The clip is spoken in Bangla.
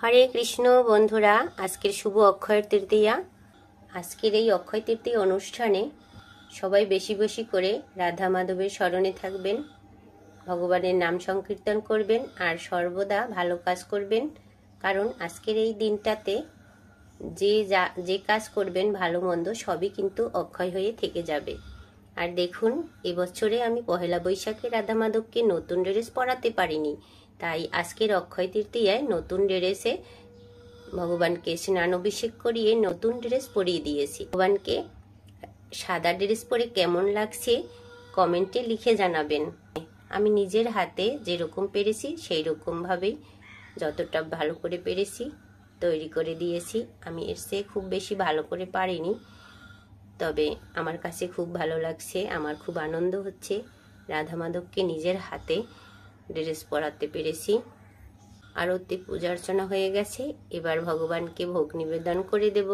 হরে কৃষ্ণ বন্ধুরা, আজকের শুভ অক্ষয় তৃতীয়া। আজকের এই অক্ষয় তৃতীয়া অনুষ্ঠানে সবাই বেশি বেশি করে রাধা মাধবের স্মরণে থাকবেন, ভগবানের নাম সংকীর্তন করবেন আর সর্বদা ভালো কাজ করবেন। কারণ আজকের এই দিনটাতে যে কাজ করবেন ভালো মন্দ সবই কিন্তু অক্ষয় হয়ে থেকে যাবে। আর দেখুন, এবছরে আমি পহেলা বৈশাখে রাধা মাধবকে নতুন ড্রেস পরাতে পারিনি, তাই আজকের অক্ষয় তৃতীয়ায় নতুন ড্রেসে ভগবানকে স্নান অভিষেক করিয়ে নতুন ড্রেস পরিয়ে দিয়েছি। ভগবানকে সাদা ড্রেস পরে কেমন লাগছে কমেন্টে লিখে জানাবেন। আমি নিজের হাতে যেরকম পেরেছি সেই রকমভাবেই যতটা ভালো করে পেরেছি তৈরি করে দিয়েছি। আমি এর চেয়ে খুব বেশি ভালো করে পারিনি, তবে আমার কাছে খুব ভালো লাগছে। আমার খুব আনন্দ হচ্ছে রাধা মাধবকে নিজের হাতে ড্রেস পরাতে পেরেছি। আরতি পূজা অর্চনা হয়ে গেছে, এবার ভগবানকে ভোগ নিবেদন করে দেব।